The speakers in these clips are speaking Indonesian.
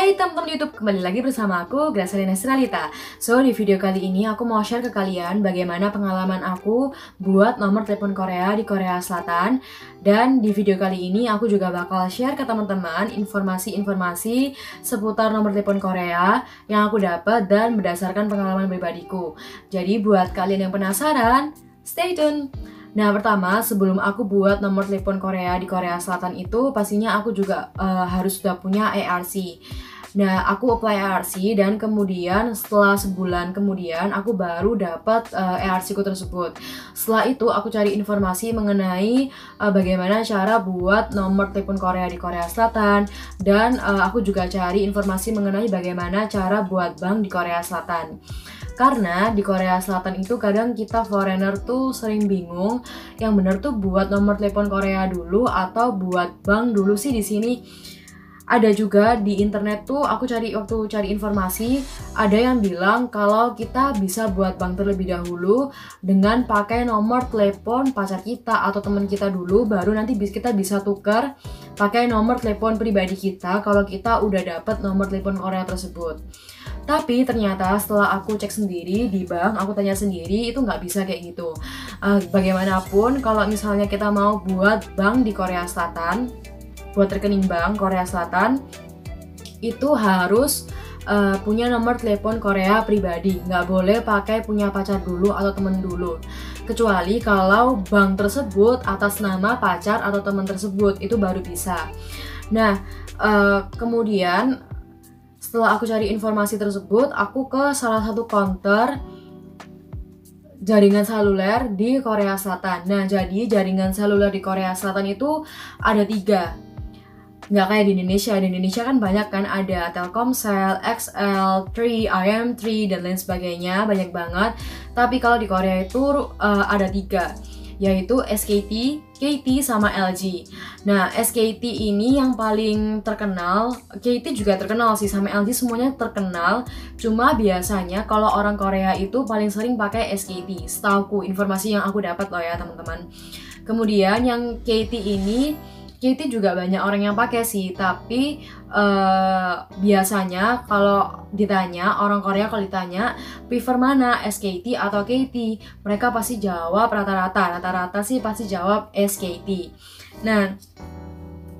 Hai teman-teman YouTube, kembali lagi bersama aku, Gracelina Sinalita. So, di video kali ini aku mau share ke kalian bagaimana pengalaman aku buat nomor telepon Korea di Korea Selatan. Dan di video kali ini aku juga bakal share ke teman-teman informasi-informasi seputar nomor telepon Korea yang aku dapat dan berdasarkan pengalaman pribadiku. Jadi buat kalian yang penasaran, stay tune! Nah, pertama, sebelum aku buat nomor telepon Korea di Korea Selatan itu, pastinya aku juga harus sudah punya ARC. Nah, aku apply ARC dan kemudian setelah sebulan kemudian aku baru dapat ARC ku tersebut. Setelah itu aku cari informasi mengenai bagaimana cara buat nomor telepon Korea di Korea Selatan dan aku juga cari informasi mengenai bagaimana cara buat bank di Korea Selatan. Karena di Korea Selatan itu kadang kita foreigner tuh sering bingung yang bener tuh buat nomor telepon Korea dulu atau buat bank dulu sih di sini. Ada juga di internet tuh aku waktu cari informasi ada yang bilang kalau kita bisa buat bank terlebih dahulu dengan pakai nomor telepon pacar kita atau teman kita dulu, baru nanti kita bisa tukar pakai nomor telepon pribadi kita kalau kita udah dapet nomor telepon Korea tersebut. Tapi ternyata setelah aku cek sendiri di bank, aku tanya sendiri, itu nggak bisa kayak gitu. Bagaimanapun kalau misalnya kita mau buat bank di Korea Selatan, buat rekening bank Korea Selatan, itu harus punya nomor telepon Korea pribadi. Nggak boleh pakai punya pacar dulu atau temen dulu. Kecuali kalau bank tersebut atas nama pacar atau teman tersebut, itu baru bisa. Nah, kemudian setelah aku cari informasi tersebut, aku ke salah satu counter jaringan seluler di Korea Selatan. Nah, jadi jaringan seluler di Korea Selatan itu ada 3. Nggak kayak di Indonesia. Di Indonesia kan banyak kan, ada Telkomsel, XL, 3, IM3, dan lain sebagainya. Banyak banget. Tapi kalau di Korea itu ada 3. Yaitu SKT, KT, sama LG. Nah, SKT ini yang paling terkenal, KT juga terkenal sih, sama LG semuanya terkenal. Cuma biasanya kalau orang Korea itu paling sering pakai SKT. Setauku, informasi yang aku dapat loh ya teman-teman. Kemudian yang KT ini, KT juga banyak orang yang pakai sih, tapi biasanya kalau ditanya, orang Korea kalau ditanya prefer mana, SKT atau KT, mereka pasti jawab rata-rata sih pasti jawab SKT. Nah,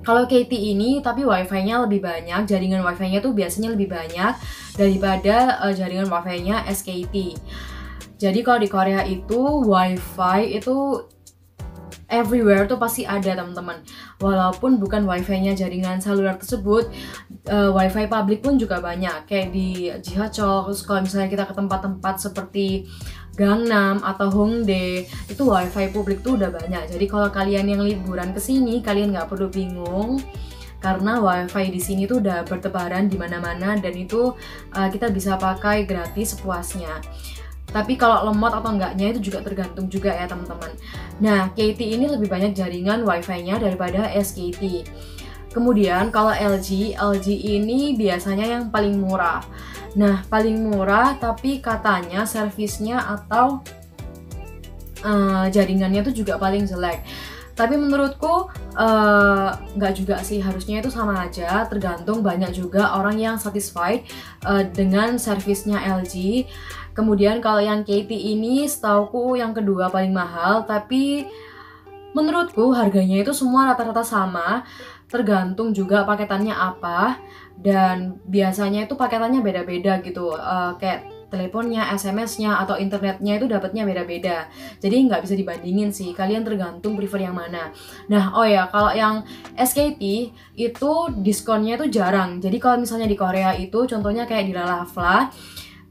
kalau KT ini tapi wifi-nya lebih banyak, jaringan wifi-nya tuh biasanya lebih banyak daripada jaringan wifi-nya SKT. Jadi kalau di Korea itu wifi itu everywhere tuh pasti ada teman-teman. Walaupun bukan wifi-nya jaringan seluler tersebut, wifi publik pun juga banyak. Kayak di Jihacheol, kalau misalnya kita ke tempat-tempat seperti Gangnam atau Hongdae, itu wifi publik tuh udah banyak. Jadi kalau kalian yang liburan ke sini, kalian nggak perlu bingung karena wifi di sini tuh udah bertebaran di mana-mana dan itu kita bisa pakai gratis sepuasnya. Tapi kalau lemot atau enggaknya itu juga tergantung juga ya teman-teman. Nah, KT ini lebih banyak jaringan wifi-nya daripada SKT. Kemudian kalau LG ini biasanya yang paling murah. Nah, paling murah tapi katanya servisnya atau jaringannya itu juga paling jelek. Tapi menurutku nggak juga sih, harusnya itu sama aja, tergantung. Banyak juga orang yang satisfied dengan servisnya LG. Kemudian kalau yang KT ini setauku yang kedua paling mahal, tapi menurutku harganya itu semua rata-rata sama, tergantung juga paketannya apa, dan biasanya itu paketannya beda-beda gitu, kayak teleponnya, SMS-nya, atau internetnya itu dapatnya beda-beda. Jadi nggak bisa dibandingin sih, kalian tergantung prefer yang mana. Nah, oh ya, kalau yang SKT itu diskonnya itu jarang. Jadi kalau misalnya di Korea itu, contohnya kayak di Lalafla,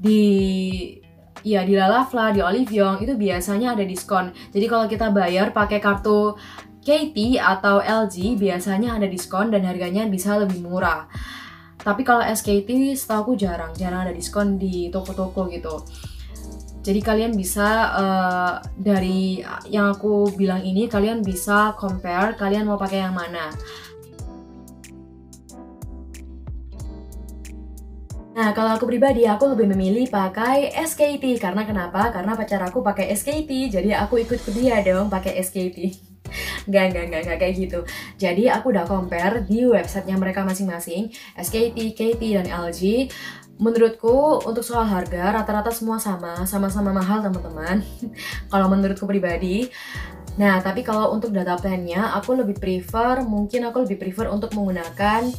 di Lalafla, di Olivion, itu biasanya ada diskon. Jadi kalau kita bayar pakai kartu KT atau LG, biasanya ada diskon dan harganya bisa lebih murah. Tapi kalau SKT setahu aku jarang ada diskon di toko-toko gitu. Jadi kalian bisa dari yang aku bilang ini, kalian bisa compare kalian mau pakai yang mana. Nah, kalau aku pribadi, aku lebih memilih pakai SKT. Karena kenapa? Karena pacar aku pakai SKT, jadi aku ikut ke dia dong pakai SKT. Nggak kayak gitu. Jadi aku udah compare di websitenya mereka masing-masing, SKT, KT, dan LG. Menurutku untuk soal harga rata-rata semua sama-sama mahal teman-teman. Kalau menurutku pribadi. Nah, tapi kalau untuk data plan-nya aku lebih prefer untuk menggunakan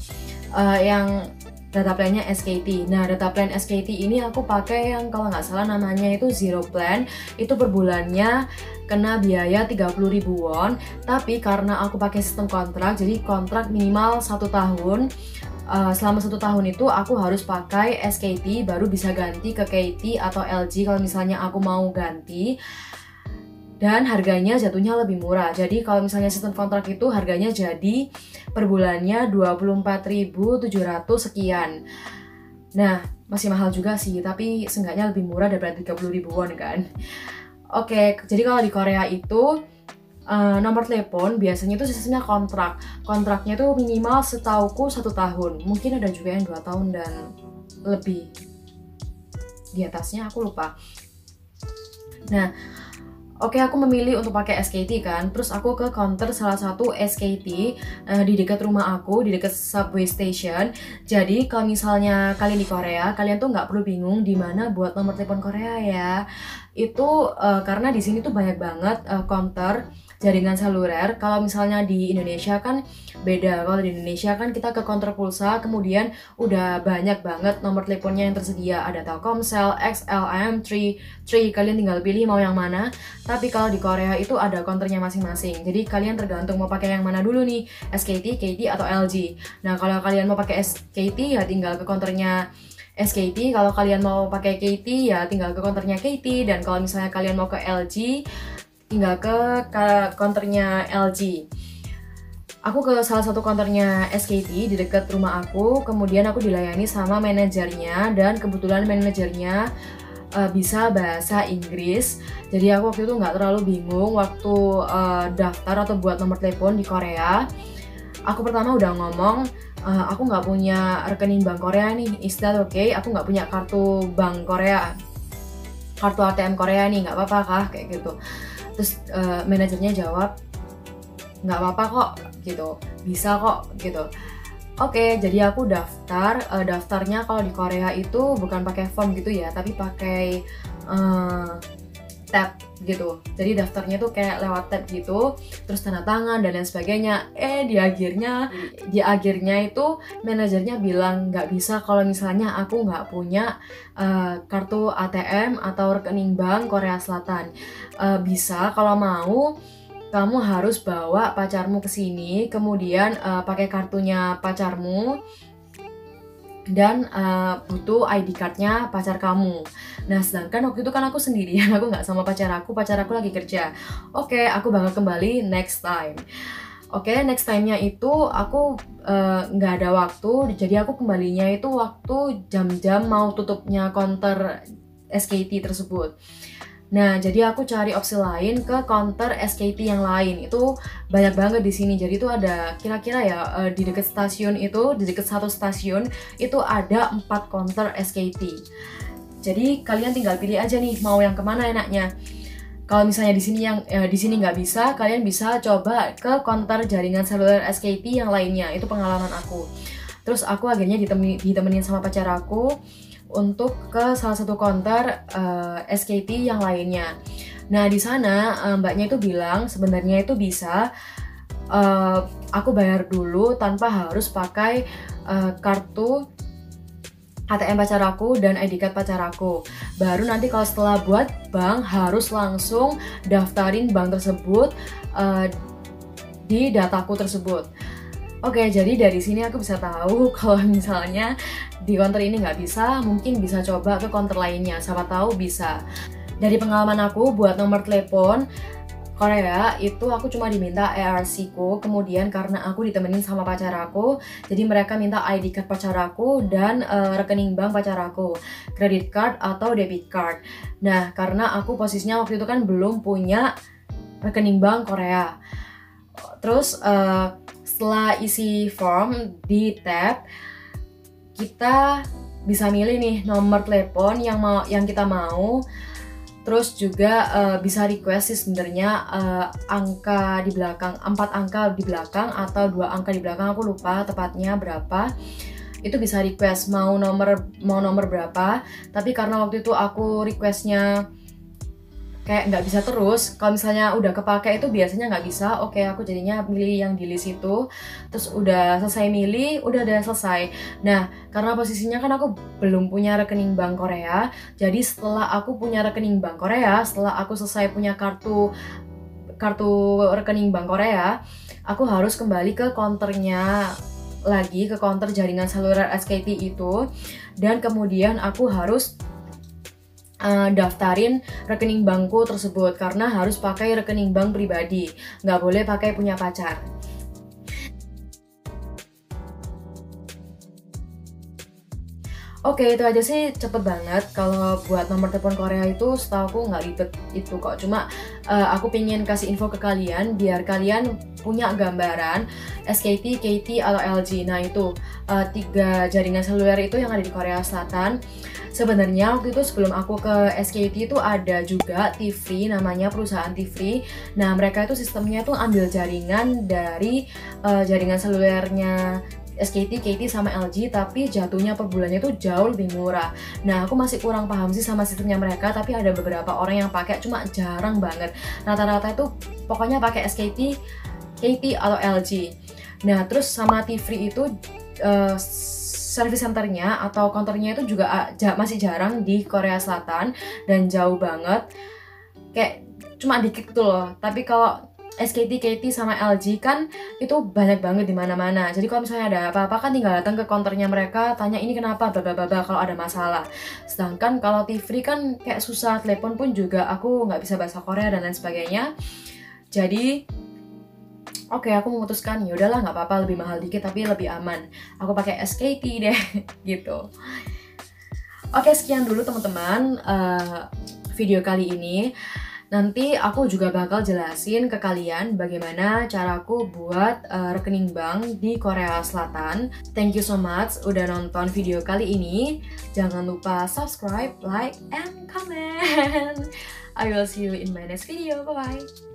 yang data plan-nya SKT. Nah, data plan SKT ini aku pakai yang kalau nggak salah namanya itu Zero Plan. Itu per bulannya kena biaya 30.000 won. Tapi karena aku pakai sistem kontrak, jadi kontrak minimal 1 tahun. Selama 1 tahun itu aku harus pakai SKT, baru bisa ganti ke KT atau LG kalau misalnya aku mau ganti. Dan harganya jatuhnya lebih murah. Jadi kalau misalnya sistem kontrak itu harganya jadi per bulannya 24.700 sekian. Nah, masih mahal juga sih, tapi seenggaknya lebih murah daripada 30.000 won kan. Oke, jadi kalau di Korea itu nomor telepon biasanya itu sistemnya kontrak. Kontraknya itu minimal setauku 1 tahun. Mungkin ada juga yang 2 tahun dan lebih. Di atasnya aku lupa. Nah, oke, aku memilih untuk pakai SKT kan. Terus aku ke counter salah satu SKT di dekat rumah aku, di dekat subway station. Jadi kalau misalnya kalian di Korea, kalian tuh nggak perlu bingung di mana buat nomor telepon Korea ya. Itu karena di sini tuh banyak banget counter jaringan seluler. Kalau misalnya di Indonesia kan beda. Kalau di Indonesia kan kita ke counter pulsa, kemudian udah banyak banget nomor teleponnya yang tersedia. Ada Telkomsel, XL, IM3, kalian tinggal pilih mau yang mana. Tapi kalau di Korea itu ada counternya masing-masing. Jadi kalian tergantung mau pakai yang mana dulu nih, SKT, KT, atau LG. Nah, kalau kalian mau pakai SKT ya tinggal ke counternya SKT. Kalau kalian mau pakai KT ya tinggal ke counternya KT. Dan kalau misalnya kalian mau ke LG, tinggal ke counternya LG. Aku ke salah satu counternya SKT di dekat rumah aku, kemudian aku dilayani sama manajernya, dan kebetulan manajernya bisa bahasa Inggris. Jadi aku waktu itu nggak terlalu bingung waktu daftar atau buat nomor telepon di Korea. Aku pertama udah ngomong, aku nggak punya rekening bank Korea nih, is that okay? Aku nggak punya kartu bank Korea, kartu ATM Korea nih, nggak apa-apa kah? Kayak gitu. Terus manajernya jawab, nggak apa-apa kok, gitu, bisa kok, gitu. Oke, jadi aku daftar. Daftarnya kalau di Korea itu bukan pakai form gitu ya, tapi pakai tab gitu. Jadi daftarnya tuh kayak lewat tab gitu, terus tanda tangan dan lain sebagainya. Di akhirnya itu manajernya bilang nggak bisa kalau misalnya aku nggak punya kartu ATM atau rekening bank Korea Selatan. Bisa kalau mau kamu harus bawa pacarmu ke sini, kemudian pakai kartunya pacarmu, dan butuh ID cardnya pacar kamu. Nah, sedangkan waktu itu kan aku sendirian, aku nggak sama pacar aku lagi kerja. Oke, aku bakal kembali next time. Oke, next time-nya itu aku nggak ada waktu, jadi aku kembalinya itu waktu jam-jam mau tutupnya counter SKT tersebut. Nah, jadi aku cari opsi lain ke counter SKT yang lain. Itu banyak banget di sini. Jadi itu ada kira-kira ya di dekat stasiun itu, di dekat satu stasiun itu ada 4 counter SKT. Jadi kalian tinggal pilih aja nih mau yang kemana enaknya. Kalau misalnya di sini nggak bisa, kalian bisa coba ke counter jaringan seluler SKT yang lainnya. Itu pengalaman aku. Terus aku akhirnya ditemenin sama pacar aku untuk ke salah satu counter SKT yang lainnya. Nah, di sana mbaknya itu bilang sebenarnya itu bisa aku bayar dulu tanpa harus pakai kartu ATM pacar aku dan ID card pacar aku. Baru nanti kalau setelah buat bank harus langsung daftarin bank tersebut di dataku tersebut. Oke, jadi dari sini aku bisa tahu kalau misalnya di counter ini nggak bisa, mungkin bisa coba ke counter lainnya, siapa tahu bisa. Dari pengalaman aku buat nomor telepon Korea itu aku cuma diminta ARC ku, kemudian karena aku ditemenin sama pacar aku, jadi mereka minta ID card pacar aku dan rekening bank pacar aku, credit card atau debit card. Nah, karena aku posisinya waktu itu kan belum punya rekening bank Korea. Terus setelah isi form di tab, kita bisa milih nih nomor telepon yang kita mau. Terus juga bisa request sih sebenarnya angka di belakang, 4 angka di belakang atau 2 angka di belakang, aku lupa tepatnya berapa. Itu bisa request mau nomor berapa. Tapi karena waktu itu aku requestnya kayak nggak bisa terus, kalau misalnya udah kepake itu biasanya nggak bisa. Oke, aku jadinya milih yang di list itu. Terus udah selesai milih, udah selesai. Nah, karena posisinya kan aku belum punya rekening bank Korea, jadi setelah aku punya rekening bank Korea, setelah aku selesai punya kartu rekening bank Korea, aku harus kembali ke counternya lagi, ke counter jaringan seluler SKT itu, dan kemudian aku harus daftarin rekening bankku tersebut, karena harus pakai rekening bank pribadi, nggak boleh pakai punya pacar. Oke, itu aja sih, cepet banget. Kalau buat nomor telepon Korea itu setahu aku nggak ribet itu kok. Cuma aku pengen kasih info ke kalian biar kalian punya gambaran SKT, KT, atau LG. Nah itu 3 jaringan seluler itu yang ada di Korea Selatan. Sebenarnya waktu itu sebelum aku ke SKT itu ada juga T-Free, namanya perusahaan T-Free. Nah mereka itu sistemnya tuh ambil jaringan dari jaringan selulernya SKT, KT, sama LG, tapi jatuhnya per bulannya itu jauh lebih murah. Nah, aku masih kurang paham sih sama sistemnya mereka, tapi ada beberapa orang yang pakai, cuma jarang banget. Rata-rata itu pokoknya pakai SKT, KT, atau LG. Nah, terus sama T-Free itu service centernya atau counternya itu juga masih jarang di Korea Selatan dan jauh banget. Kayak cuma dikit gitu loh. Tapi kalau SKT, KT, sama LG kan itu banyak banget di mana-mana. Jadi kalau misalnya ada apa-apa kan tinggal datang ke counternya mereka, tanya ini kenapa, bla kalau ada masalah. Sedangkan kalau T-Free kan kayak susah, telepon pun juga aku nggak bisa bahasa Korea dan lain sebagainya. Jadi oke, aku memutuskan ya udahlah nggak apa-apa, lebih mahal dikit tapi lebih aman. Aku pakai SKT deh gitu. Oke, sekian dulu teman-teman video kali ini. Nanti aku juga bakal jelasin ke kalian bagaimana caraku buat rekening bank di Korea Selatan. Thank you so much udah nonton video kali ini. Jangan lupa subscribe, like, and comment. I will see you in my next video. Bye-bye.